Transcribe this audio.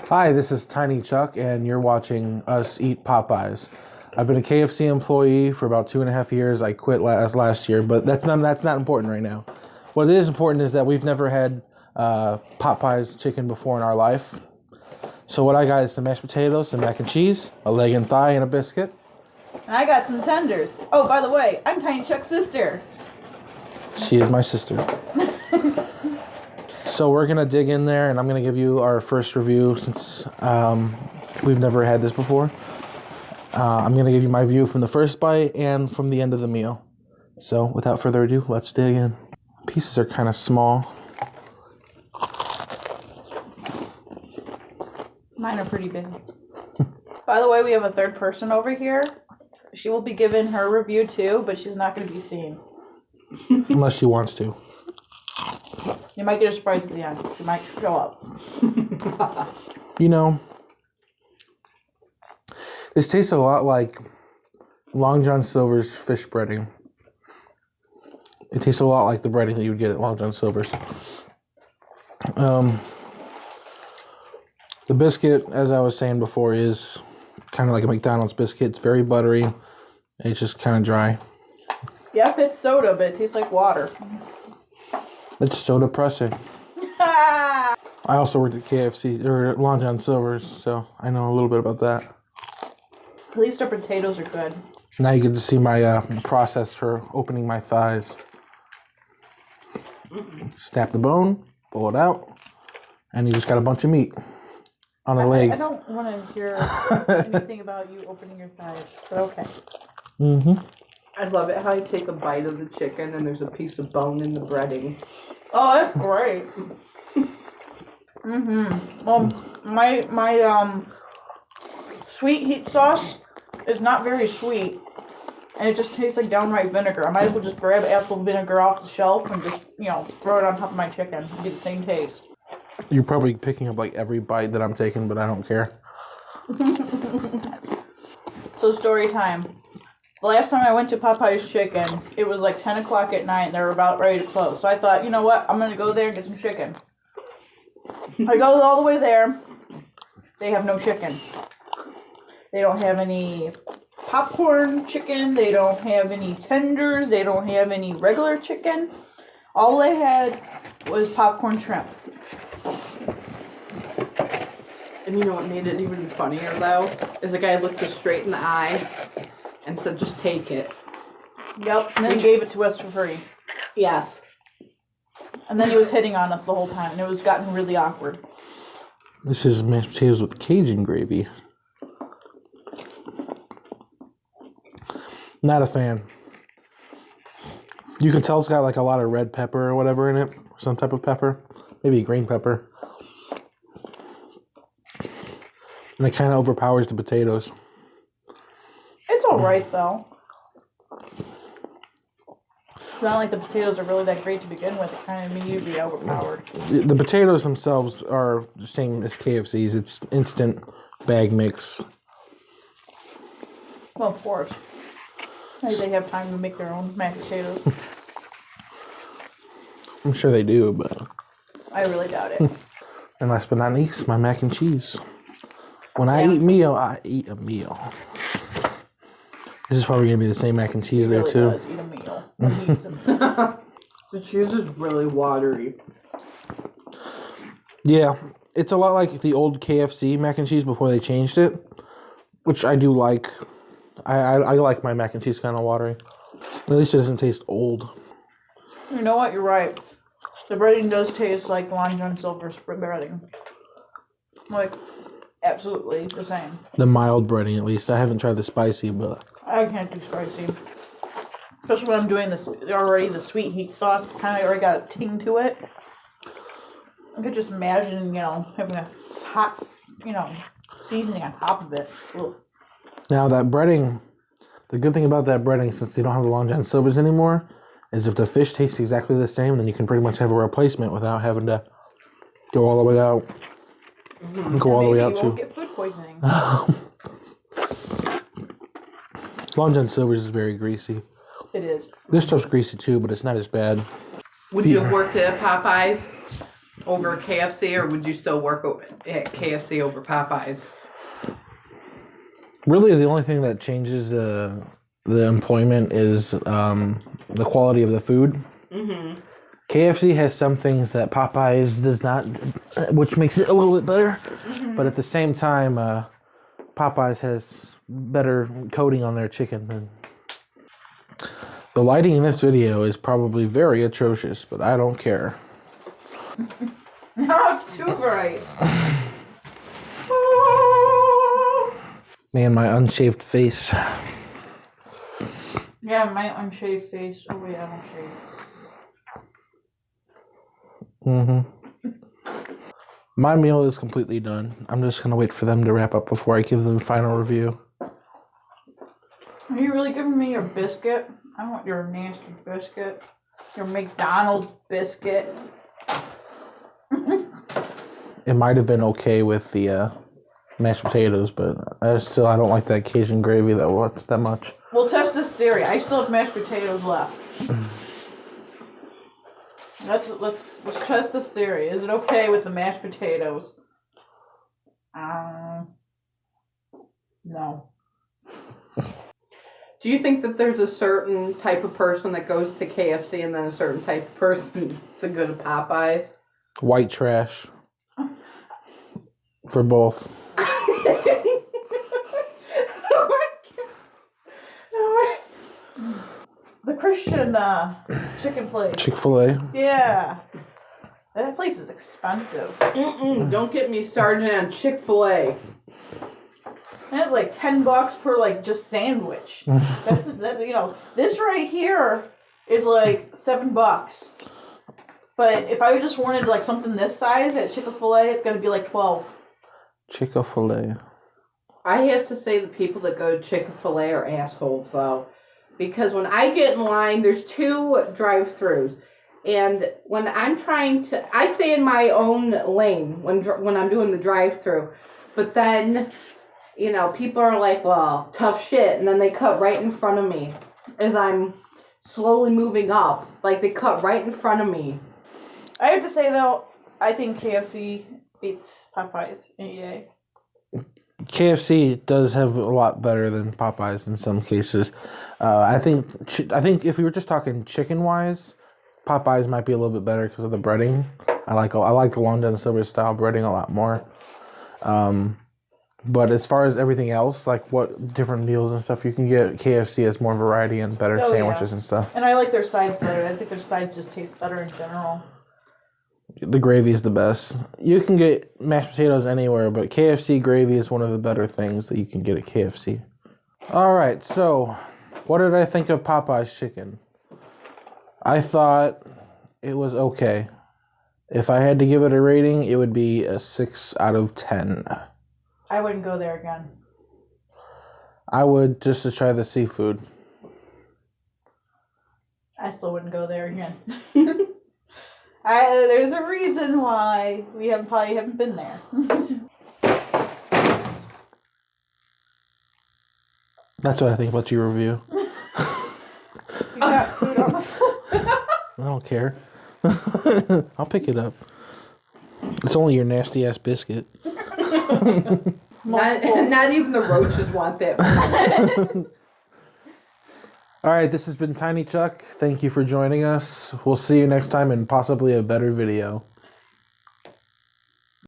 Hi, this is Tiny Chuck, and you're watching us eat Popeyes. I've been a KFC employee for about 2.5 years. I quit last year, but that's not important right now. What is important is that we've never had Popeyes chicken before in our life. So what I got is some mashed potatoes, some mac and cheese, a leg and thigh, and a biscuit. And I got some tenders. Oh, by the way, I'm Tiny Chuck's sister. She is my sister. So we're going to dig in there, and I'm going to give you our first review since we've never had this before. I'm going to give you my view from the first bite and from the end of the meal. So without further ado, let's dig in. Pieces are kind of small. Mine are pretty big. By the way, we have a third person over here. She will be giving her review too, but she's not going to be seen. Unless she wants to. You might get a surprise at the end. She might show up. You know, this tastes a lot like Long John Silver's fish breading. It tastes a lot like the breading that you would get at Long John Silver's. The biscuit, as I was saying before, is kind of like a McDonald's biscuit. It's very buttery. It's just kind of dry. Yep, it's soda, but it tastes like water. It's so depressing. I also worked at KFC, or Long John Silver's, so I know a little bit about that. At least our potatoes are good. Now you get to see my process for opening my thighs. Snap the bone, pull it out, and you just got a bunch of meat on a leg. I don't want to hear anything about you opening your thighs, but okay. Mm-hmm. I love it how you take a bite of the chicken and there's a piece of bone in the breading. Oh, that's great. Well, my sweet heat sauce is not very sweet, and it just tastes like downright vinegar. I might as well just grab apple vinegar off the shelf and just, throw it on top of my chicken and get the same taste. You're probably picking up like every bite that I'm taking, but I don't care. So story time. The last time I went to Popeyes Chicken, it was like 10 o'clock at night and they were about ready to close. So I thought, you know what, I'm going to go there and get some chicken. I go all the way there. They have no chicken. They don't have any popcorn chicken. They don't have any tenders. They don't have any regular chicken. All they had was popcorn shrimp. And you know what made it even funnier though? Is the guy looked us straight in the eye and said, just take it. Yep, and then he gave it to us for free. Yes. And then he was hitting on us the whole time, and it was gotten really awkward. This is mashed potatoes with Cajun gravy. Not a fan. You can tell it's got like a lot of red pepper or whatever in it. Some type of pepper. Maybe green pepper. And it kind of overpowers the potatoes. It's alright, though. It's not like the potatoes are really that great to begin with. It kind of immediately overpowered. The potatoes themselves are the same as KFC's. It's instant bag mix. Well, of course. Maybe they have time to make their own mashed potatoes. I'm sure they do, but... I really doubt it. And last but not least, my mac and cheese. When I eat meal, I eat a meal. This is probably going to be the same mac and cheese there, too. Does eat a meal. He eats a The cheese is really watery. Yeah, it's a lot like the old KFC mac and cheese before they changed it, which I do like. I like my mac and cheese kind of watery. At least it doesn't taste old. You know what? You're right. The breading does taste like Long John Silver's breading. Like, absolutely the same. The mild breading, at least. I haven't tried the spicy, but... I can't do spicy. Especially when I'm doing this already, the sweet heat sauce kind of already got a ting to it. I could just imagine, having a hot, seasoning on top of it. Ugh. Now, that breading... The good thing about that breading, since they don't have the Long John Silver's anymore, is if the fish tastes exactly the same, then you can pretty much have a replacement without having to go all the way out. And go all the way out, too. You won't too. get food poisoning. Long John Silver's is very greasy. It is. This stuff's greasy too, but it's not as bad. Would you have worked at Popeyes? over KFC, or would you still work at KFC over Popeyes? Really, the only thing that changes the employment is the quality of the food. Mm-hmm. KFC has some things that Popeyes does not, which makes it a little bit better. Mm-hmm. But at the same time, Popeyes has better coating on their chicken than. The lighting in this video is probably very atrocious, but I don't care. No, it's too bright. Man, my unshaved face. Yeah, my unshaved face. Oh wait, I don't shave. Mm-hmm. My meal is completely done. I'm just gonna wait for them to wrap up before I give them a final review. Are you really giving me your biscuit? I want your nasty biscuit. Your McDonald's biscuit. It might have been okay with the mashed potatoes, but I don't like that Cajun gravy that much. We'll test this theory. I still have mashed potatoes left. Let's test this theory. Is it okay with the mashed potatoes? No. Do you think that there's a certain type of person that goes to KFC and then a certain type of person that's a good at Popeyes? White trash. For both. The Christian chicken place. Chick-fil-A. Yeah. That place is expensive. Don't get me started on Chick-fil-A. And it's like $10 per like just sandwich. This right here is like $7. But if I just wanted like something this size at Chick-fil-A, it's gonna be like $12. Chick-fil-A. I have to say the people that go to Chick-fil-A are assholes though. Because when I get in line, there's 2 drive-thrus. And when I'm I stay in my own lane when I'm doing the drive-thru. But then, people are like, well, tough shit. And then they cut right in front of me as I'm slowly moving up. Like, they cut right in front of me. I have to say, though, I think KFC beats Popeyes any day. KFC does have a lot better than Popeyes in some cases. I think if we were just talking chicken-wise, Popeyes might be a little bit better because of the breading. I like the Long John Silver style breading a lot more. But as far as everything else, like what different meals and stuff you can get, KFC has more variety and better sandwiches and stuff. And I like their sides better. I think their sides just taste better in general. The gravy is the best. You can get mashed potatoes anywhere, but KFC gravy is one of the better things that you can get at KFC. All right, so what did I think of Popeye's chicken? I thought it was okay. If I had to give it a rating, it would be a 6 out of 10. I wouldn't go there again. I would just to try the seafood. I still wouldn't go there again. There's a reason why we probably haven't been there. That's what I think about your review. You got food on the floor. I don't care. I'll pick it up. It's only your nasty ass biscuit. Not even the roaches want that. All right, this has been Tiny Chuck. Thank you for joining us. We'll see you next time in possibly a better video.